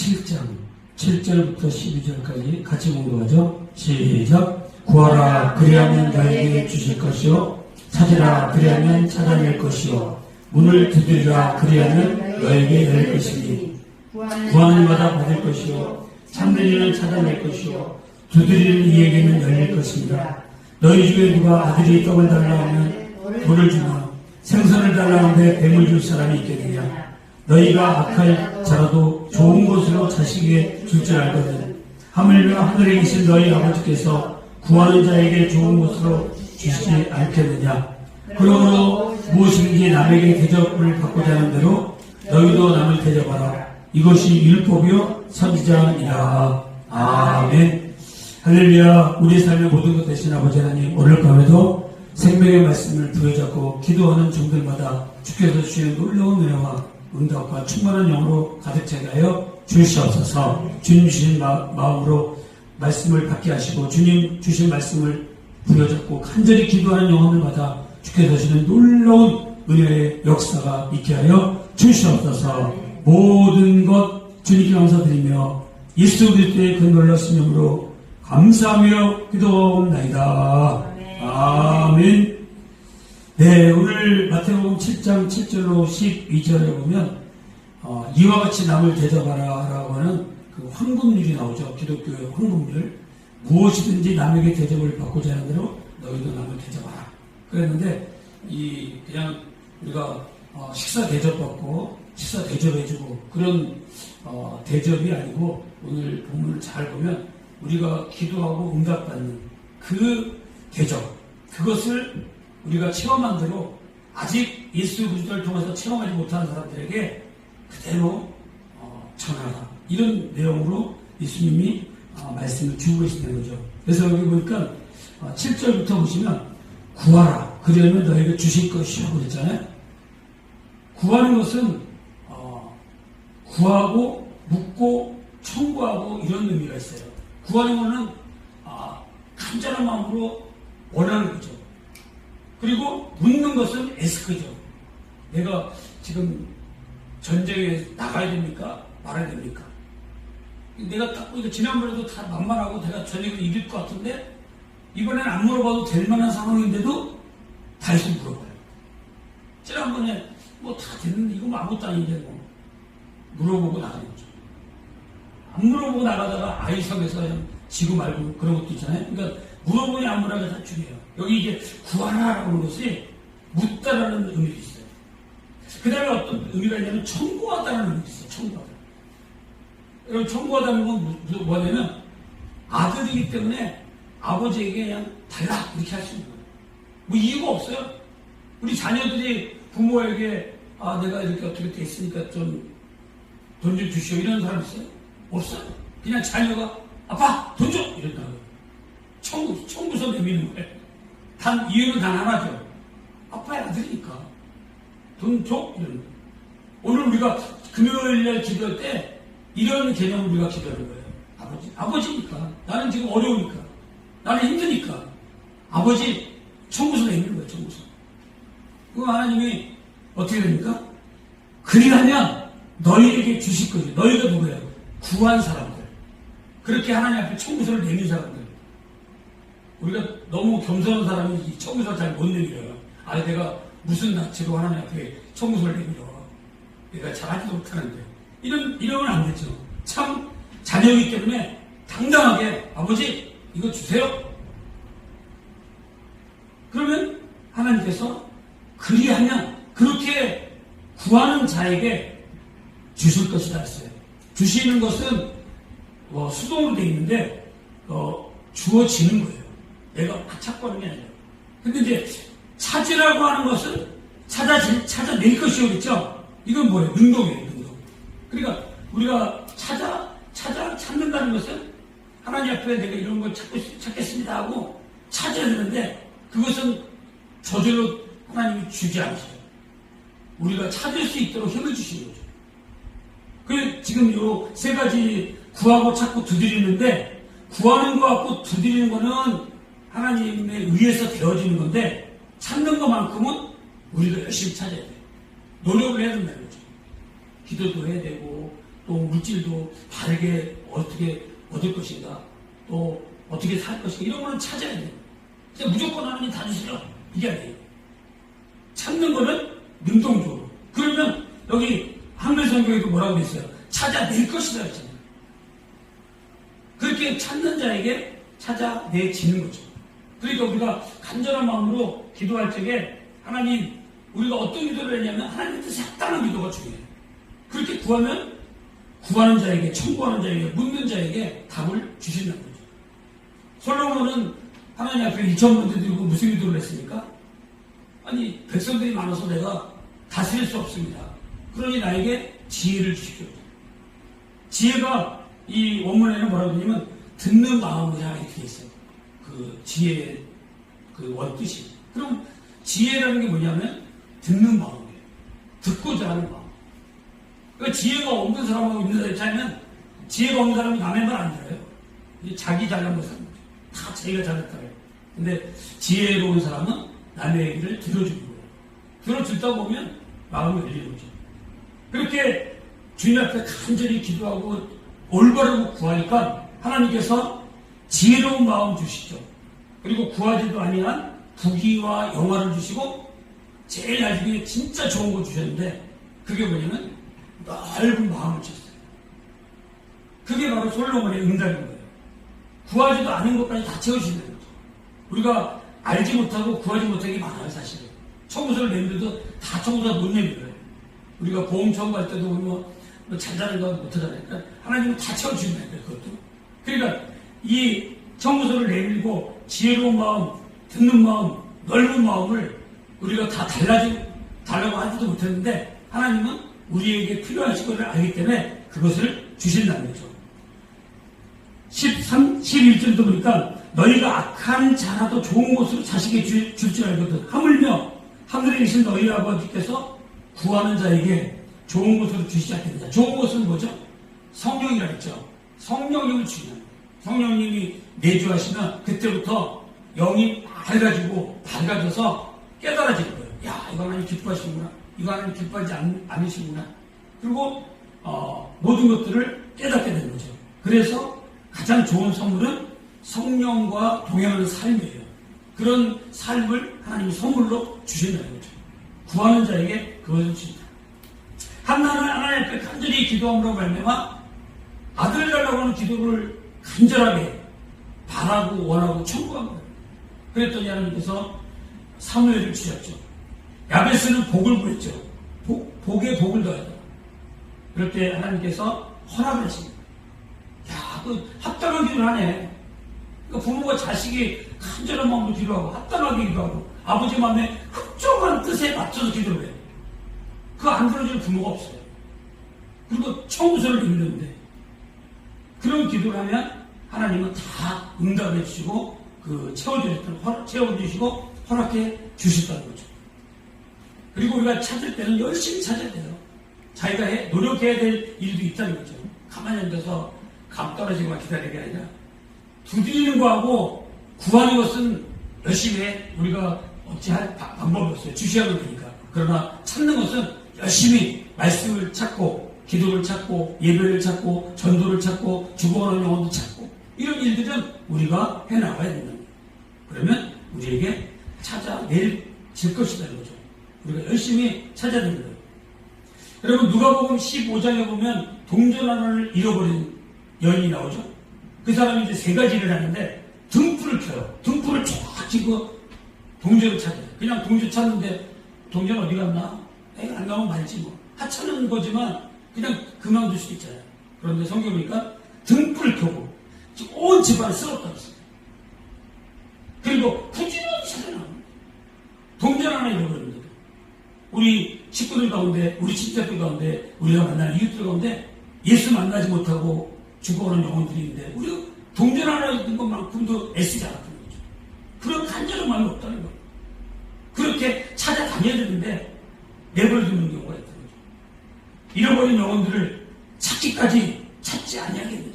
7장 7절부터 12절까지 같이 공부하죠. 시작. 구하라 그리하면 너에게 주실 것이요 찾으라 그리하면 찾아낼 것이요 문을 두드리라 그리하면 너에게 열릴 것이니 구하는 이마다 받을 것이요 찾는 이는 찾아낼 것이요 두드리는 이에게는 열릴 것입니다. 너희 중에 누가 아들이 떡을 달라 하면 돌을 주나 생선을 달라 하는데 뱀을 줄 사람이 있겠느냐. 너희가 악할 자라도 좋은 것으로 자식에게 줄 줄 알거든. 하물며 하늘에 계신 너희 아버지께서 구하는 자에게 좋은 것으로 주시지 않겠느냐. 그러므로 무엇인지 남에게 대접을 받고자 하는 대로 너희도 남을 대접하라. 이것이 율법이요 선지자니라. 아멘. 할렐루야. 우리 삶의 모든 것 되신 아버지 하나님, 오늘 밤에도 생명의 말씀을 부여잡고 기도하는 종들마다 주께서 주시는 놀라운 은혜와 응답과 충만한 영으로 가득 차게 하여 주시옵소서. 주님 주신 마음으로 말씀을 받게 하시고 주님 주신 말씀을 부여잡고 간절히 기도하는 영혼을 받아 주께서 주시는 놀라운 은혜의 역사가 있게 하여 주시옵소서. 모든 것 주님께 감사드리며 예수 그리스도의 그 놀라신 이름으로 감사하며 기도옵나이다. 아멘. 네, 오늘 마태복음 7장 7절로 12절에 보면 이와 같이 남을 대접하라 라고 하는 그 황금률이 나오죠. 기독교의 황금률. 무엇이든지 남에게 대접을 받고자 하는 대로 너희도 남을 대접하라. 그랬는데 그냥 우리가 식사 대접받고 식사 대접해주고 그런 대접이 아니고 오늘 본문을 잘 보면 우리가 기도하고 응답받는 그 대접, 그것을 우리가 체험한 대로 아직 예수 그리스도를 통해서 체험하지 못하는 사람들에게 그대로 전하라. 이런 내용으로 예수님이 말씀을 주고 계시는 거죠. 그래서 여기 보니까 7절부터 보시면 구하라 그러면 너에게 주실 것이라고 그랬잖아요. 구하는 것은 구하고 묻고 청구하고 이런 의미가 있어요. 구하는 것은 간절한 마음으로 원하는 거죠. 그리고 묻는 것은 에스크죠. 내가 지금 전쟁에 나가야 됩니까? 말아야 됩니까? 내가 딱 보니까 지난번에도 다 만만하고 내가 전쟁을 이길 것 같은데 이번엔 안 물어봐도 될 만한 상황인데도 다시 물어봐요. 지난번에 뭐 다 됐는데 이거 뭐 아무것도 아닌데 뭐 물어보고 나가는 거죠. 안 물어보고 나가다가 아이성에서 그냥 지고 말고 그런 것도 있잖아요. 그러니까 물어보니 안 물어보니 다 중요해요. 여기 이제 구하라라고 하는 것이 묻다라는 의미도 있어요. 그 다음에 어떤 의미가 있냐면 청구하다라는 의미도 있어요. 청구하다. 여러분 청구하다는 건 뭐냐면 아들이기 때문에 아버지에게 그냥 달라 이렇게 할 수 있는 거예요. 뭐 이유가 없어요. 우리 자녀들이 부모에게 내가 이렇게 어떻게 돼 있으니까 좀 돈 좀 주시오 이런 사람 있어요? 없어요. 그냥 자녀가 아빠 돈 줘 이런다고요. 청구서 내미는 거예요. 이유는 단 하나죠. 아빠의 아들이니까 돈 줘 이러는 거예요. 오늘 우리가 금요일날 기도할 때 이런 개념을 우리가 기도하는 거예요. 아버지니까 나는 지금 어려우니까 나는 힘드니까 아버지 청구서 내미는 거예요. 청구서. 그럼 하나님이 어떻게 됩니까? 그리하면 너희에게 주실 거죠. 너희가 누구예요? 구한 사람들. 그렇게 하나님 앞에 청구서를 내민 사람들. 우리가 너무 겸손한 사람이 이 청구서를 잘 못 내밀어요. 내가 무슨 낯으로 하나님 앞에 청구서를 내밀어. 내가 잘하지도 못하는데. 이러면 안 되죠. 참 자녀이기 때문에 당당하게 아버지 이거 주세요. 그러면 하나님께서 그리하면 그렇게 구하는 자에게 주실 것이다 했어요. 주시는 것은 수동으로 되어 있는데 주어지는 거예요. 내가 찾고 하는 게 아니라. 근데 이제 찾으라고 하는 것은 찾아낼 것이요 그랬죠? 이건 뭐예요? 능동이에요. 능동. 그러니까 우리가 찾는다는 것은 하나님 앞에 내가 이런 걸 찾겠습니다 하고 찾아야 되는데 그것은 저절로 하나님이 주지 않으세요. 우리가 찾을 수 있도록 힘을 주시는 거죠. 지금 요 세 가지 구하고 찾고 두드리는데 구하는 거 갖고 두드리는 거는 하나님에 의해서 되어지는 건데 찾는 것만큼은 우리가 열심히 찾아야 돼요. 노력을 해야 된다는 거죠. 기도도 해야 되고 또 물질도 바르게 어떻게 얻을 것인가, 또 어떻게 살 것인가, 이런 거는 찾아야 돼요. 그냥 무조건 하나님 다 주시라, 이게 아니에요. 찾는 거는 능동적으로. 그러면 여기 한글성경에도 뭐라고 돼 있어요? 찾아낼 것이다 했잖아요. 그렇게 찾는 자에게 찾아내지는 거죠. 그러니까 우리가 간절한 마음으로 기도할 적에 하나님, 우리가 어떤 기도를 했냐면 하나님의 뜻에 합당한 기도가 중요해요. 그렇게 구하면 구하는 자에게, 청구하는 자에게, 묻는 자에게 답을 주신다는 거죠. 솔로몬은 하나님 앞에 2,000번째 드리고 무슨 기도를 했습니까? 아니, 백성들이 많아서 내가 다스릴 수 없습니다. 그러니 나에게 지혜를 주십시오. 지혜가 이 원문에는 뭐라고 하냐면 듣는 마음이라 이렇게 있어요. 그 지혜의 그 원뜻이. 그럼 지혜라는 게 뭐냐면 듣는 마음이에요. 듣고자 하는 마음. 그러니까 지혜가 없는 사람하고 있는 사람의 차이는, 지혜가 없는 사람은 남의 말 안 들어요. 자기 잘난 것을 합니다. 다 자기가 잘났다 해요. 근데 지혜로운 사람은 남의 얘기를 들어주는 거예요. 들어주다 보면 마음이 열리는 거죠. 그렇게 주님 앞에 간절히 기도하고 올바르고 구하니까 하나님께서 지혜로운 마음 주시죠. 그리고 구하지도 아니한 부귀와 영화를 주시고 제일 나중에 진짜 좋은 거 주셨는데, 그게 뭐냐면 넓은 마음을 주셨어요. 그게 바로 솔로몬의 응답인 거예요. 구하지도 않은 것까지 다 채우시는 거죠. 우리가 알지 못하고 구하지 못한 게 많아요, 사실은. 청구서를 내는데도 다 청구서 못 내는 거예요. 우리가 보험 청구할 때도 뭐 잘자는 거 못하잖아요. 그러니까 하나님은 다 채워주시는 거예요, 그것도. 그러니까 이 청구서를 내밀고 지혜로운 마음, 듣는 마음, 넓은 마음을 우리가 다 달라고 하지도 못했는데, 하나님은 우리에게 필요하신 것을 알기 때문에 그것을 주신다는 거죠. 11절도 보니까 너희가 악한 자라도 좋은 것으로 자식에게 줄 줄 알거든. 하물며 하늘에 계신 너희 아버지께서 구하는 자에게 좋은 것으로 주시지 않겠느냐. 좋은 것은 뭐죠? 성령이라 했죠. 성령님을 주시는 거예요. 성령님이 내주하시면 그때부터 영이 밝아져서 깨달아지는 거예요. 야, 이거 하나님 기뻐하시는구나. 이거 하나님 기뻐하지 않으시는구나. 그리고 모든 것들을 깨닫게 되는 거죠. 그래서 가장 좋은 선물은 성령과 동행하는 삶이에요. 그런 삶을 하나님이 선물로 주신다는 거죠. 구하는 자에게 그것을 주신다. 한나는 하나님 앞에 간절히 기도함으로 말미암아 아들을 달라고 하는 기도를 간절하게 바라고 원하고 청구한 거예요. 그랬더니 하나님께서 사무엘을 주셨죠. 야베스는 복을 구했죠. 복에 복을 더하다. 그럴 때 하나님께서 허락을 하십니다. 야, 그 합당한 기도를 하네. 그러니까 부모가 자식이 간절한 마음으로 기도하고 합당하게 기도하고 아버지 마음에 흡족한 뜻에 맞춰서 기도를 해요. 그거 안 들어주는 부모가 없어요. 그리고 청구서를 읽는데 그런 기도를 하면 하나님은 다 응답해 주시고 채워주시고 허락해 주셨다는 거죠. 그리고 우리가 찾을 때는 열심히 찾아야 돼요. 자기가 노력해야 될 일도 있다는 거죠. 가만히 앉아서 감 떨어지고만 기다리는 게 아니라 두드리는 거하고 구하는 것은 열심히 해. 우리가 어찌할 방법이 없어요. 주시하면 되니까. 그러나 찾는 것은 열심히 말씀을 찾고 기도를 찾고 예배를 찾고 전도를 찾고 죽어가는 영혼도 찾고 이런 일들은 우리가 해나가야 된다. 그러면 우리에게 찾아낼 것이라는 거죠. 우리가 열심히 찾아야 되는 거예요. 여러분 누가복음 15장에 보면 동전 하나를 잃어버린 여인이 나오죠. 그 사람이 이제 세 가지를 하는데 등불을 켜요. 등불을 쫙 켜고 동전을 찾아요. 그냥 동전 찾는데 동전 어디 갔나? 안 가면 말지 뭐. 하찮은 거지만 그냥 그만둘 수도 있잖아요. 그런데 성경 보니까 등불을 켜고 온 집안을 쓸었다고 했어요. 그리고 부지런히 찾아나옵니다. 동전 하나 잃어버립니다. 우리 식구들 가운데, 우리 친척들 가운데, 우리가 만나는 이웃들 가운데 예수 만나지 못하고 죽어오는 영혼들이 있는데 우리가 동전 하나 있는 것만큼도 애쓰지 않았던 거죠. 그런 간절한 마음이 없다는 거예요. 그렇게 찾아다녀야 되는데 내버려두는 경우가 있다는 거죠. 잃어버린 영혼들을 찾기까지 찾지 아니하겠느냐.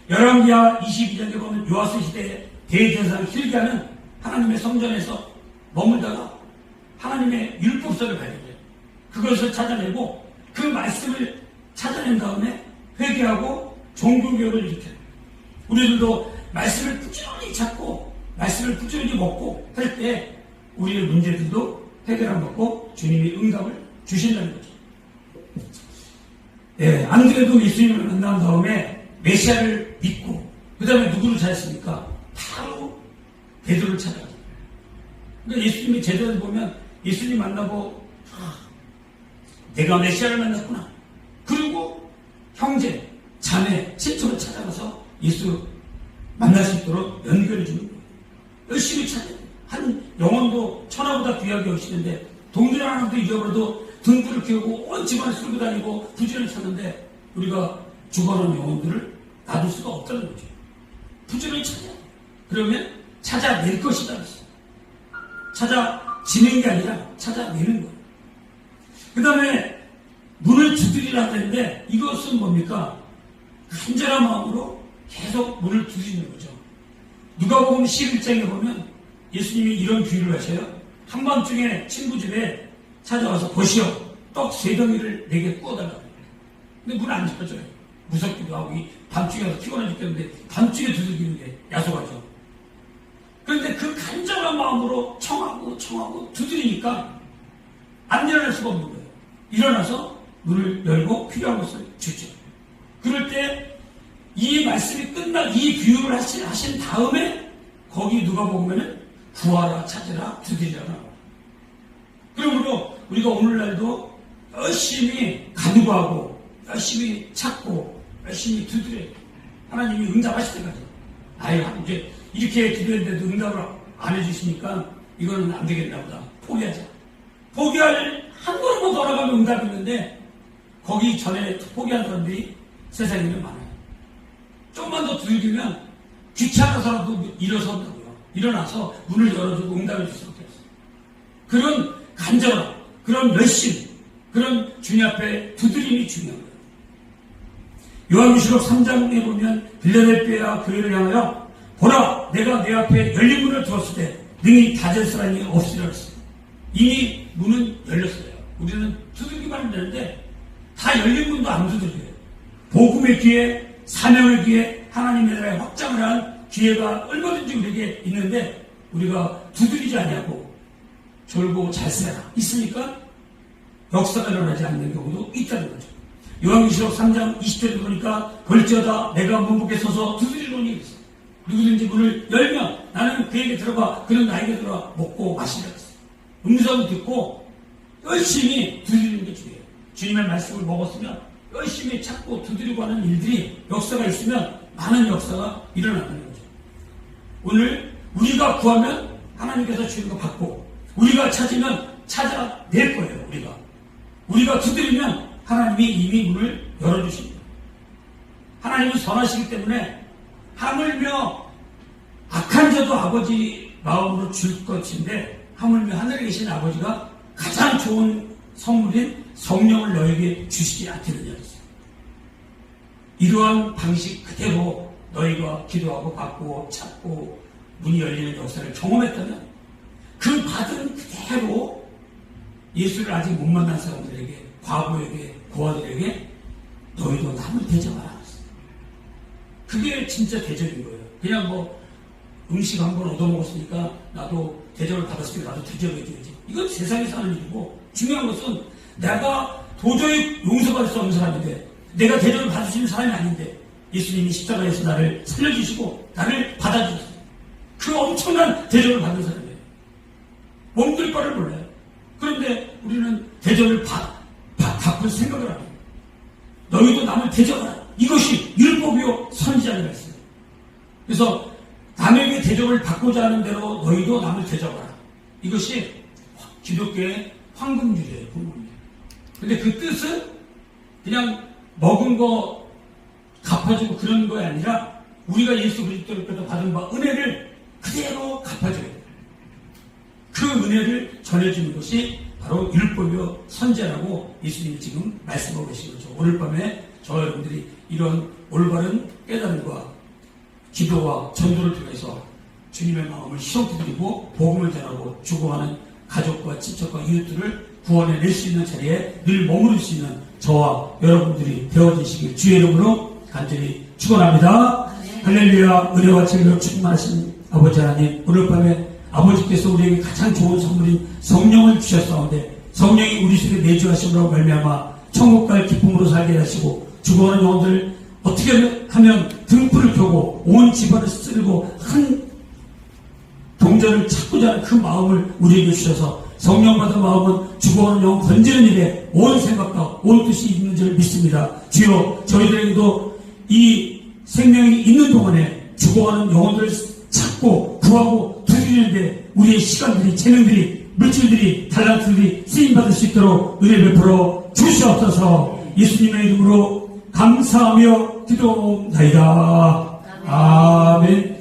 열왕기하 22장에 보면 요아스 시대에 대제사장 hilki야는 하나님의 성전에서 머물다가 하나님의 율법서를 발견해요. 그것을 찾아내고 그 말씀을 찾아낸 다음에 회개하고 종교개혁을 일으켜요. 우리들도 말씀을 꾸준히 찾고 말씀을 꾸준히 먹고 할 때 우리의 문제들도 해결을 먹고 주님이 응답을 주신다는 거죠. 예, 안 그래도 예수님을 만난 다음에 메시아를 믿고 그 다음에 누구를 찾았습니까? 바로 베드로를 찾아요. 그러니까 예수님이 제자들 보면 예수님 만나고 내가 메시아를 만났구나. 그리고 형제, 자매, 친척을 찾아가서 예수 만날 수 있도록 연결해 주는 거예요. 열심히 찾아요. 한 영혼도 천하보다 귀하게 여기시는데 동전 하나도 잊어버려도 등불을 키우고 온 집안을 쓸고 다니고 부지런히 찾는데 우리가 죽어놓은 영혼들을 놔둘 수가 없다는 거죠. 부지런히 찾아요. 그러면 찾아낼 것이다. 찾아지는 게 아니라 찾아내는 거예요. 그 다음에 문을 두드리라고 했는데 이것은 뭡니까? 간절한 마음으로 계속 문을 두드리는 거죠. 누가복음 11장에 보면 예수님이 이런 비유를 하셔요. 한밤중에 친구 집에 찾아와서 보시오. 떡 3덩이를 내게 구워달라고. 근데 문 안 열어줘요. 무섭기도 하고 밤중에 가서 피곤해 죽겠는데 밤중에 두들기는 게 야속하죠. 그런데 그 간절한 마음으로 청하고 두드리니까 안 일어날 수가 없는 거예요. 일어나서 문을 열고 필요한 것을 주죠. 그럴 때 이 말씀이 이 비유를 하신 다음에 거기 누가 보면은 구하라, 찾으라, 두드리라. 그러므로 우리가 오늘날도 열심히 간구하고 열심히 찾고 열심히 두드려요. 하나님이 응답하실 때까지. 이제 이렇게 기도했는데도 응답을 안 해주시니까 이거는 안 되겠나 보다. 포기하자. 포기할 한 걸음만 돌아가면 응답이 있는데 거기 전에 포기한 사람들이 세상에는 많아요. 좀만 더 두들기면 귀찮아서라도 일어선다고요. 일어나서 문을 열어주고 응답해 줄 수 없겠어요. 그런 간절함, 그런 열심, 그런 주님 앞에 두드림이 중요한 거예요. 요한계시록 3장에 보면 빌라델피아 교회를 향하여 보라, 내가 내 앞에 열린 문을 두었을 때 능히 닫을 사람이 없으리라 했어요. 이미 문은 열렸어요. 우리는 두들기만 하면 되는데 다 열린 문도 안 두들겨요. 복음의 기회, 사명의 기회, 하나님의 나라에 확장을 한 기회가 얼마든지 우리에게 있는데 우리가 두드리지 아니하고 졸고 잘 쓰라 있으니까 역사가 일어나지 않는 경우도 있다는 거죠. 요한계시록 3장 20절에 보니까 볼지어다 내가 문 밖에 서서 두드리노니 그랬어요. 누구든지 문을 열면 나는 그에게 들어가 그는 나에게 들어가 먹고 마시라 그랬어요. 음성 듣고 열심히 두드리는 게 중요해요. 주님의 말씀을 먹었으면 열심히 찾고 두드리고 하는 일들이 역사가 있으면 많은 역사가 일어나는 거죠. 오늘 우리가 구하면 하나님께서 주는 거 받고 우리가 찾으면 찾아낼 거예요. 우리가 두드리면 하나님이 이미 문을 열어주십니다. 하나님은 선하시기 때문에 하물며 악한 자도 아버지 마음으로 줄 것인데 하물며 하늘에 계신 아버지가 가장 좋은 선물인 성령을 너에게 주시지 않겠느냐. 이러한 방식 그대로 너희가 기도하고 받고 찾고 문이 열리는 역사를 경험했다면 그 받은 그대로 예수를 아직 못 만난 사람들에게, 과부에게, 고아들에게 너희도 남을 대접하라. 그게 진짜 대접인 거예요. 그냥 음식 한 번 얻어먹었으니까 나도 대접을 받았으니까 나도 대접해줘야지. 이건 세상에서 하는 일이고 중요한 것은 내가 도저히 용서받을 수 없는 사람인데 내가 대접을 받을 수 있는 사람이 아닌데 예수님이 십자가에서 나를 살려주시고 나를 받아주셨어요. 그 엄청난 대접을 받은 사람이에요. 몸둘 바를 몰라요. 그런데 우리는 대접을 갚을 생각을 안 해요. 너희도 남을 대접하라. 이것이 율법이요 선지자라고 했어요. 그래서 남에게 대접을 받고자 하는 대로 너희도 남을 대접하라. 이것이 기독교의 황금률이에요. 근데 그 뜻은 그냥 먹은 거 갚아주고 그런 거 아니라 우리가 예수 그리스도로부터 받은 바 은혜를 그대로 갚아줘야 돼요. 그 은혜를 전해주는 것이 바로 율법이요 선지자라고 예수님이 지금 말씀하고 계신 거죠. 오늘 밤에 저 여러분들이 이런 올바른 깨달음과 기도와 전도를 통해서 주님의 마음을 희롱드리고 복음을 전하고 주고하는 가족과 친척과 이웃들을 구원해낼 수 있는 자리에 늘 머무를 수 있는 저와 여러분들이 되어지시길 주의 이름으로 간절히 축원합니다. 할렐루야. 은혜와 진리로 충만하신 아버지 하나님, 오늘 밤에 아버지께서 우리에게 가장 좋은 선물인 성령을 주셨사온데 성령이 우리 속에 내주하심으로 말미암아 천국 갈 기쁨으로 살게 하시고 죽어가는 영혼들 어떻게 하면 등불을 켜고 온 집안을 쓸고 한 동전을 찾고자 하는 그 마음을 우리에게 주셔서 성령 받은 마음은 죽어가는 영혼 건지는 일에 온 생각과 온 뜻이 있는 줄 믿습니다. 주여, 저희들에게도 이 생명이 있는 동안에 죽어가는 영혼들을 찾고 구하고 두드리는데 우리의 시간들이, 재능들이, 물질들이, 달란트들이 쓰임받을 수 있도록 은혜 베풀어 주시옵소서. 예수님의 이름으로 감사하며 기도하옵나이다. 아멘.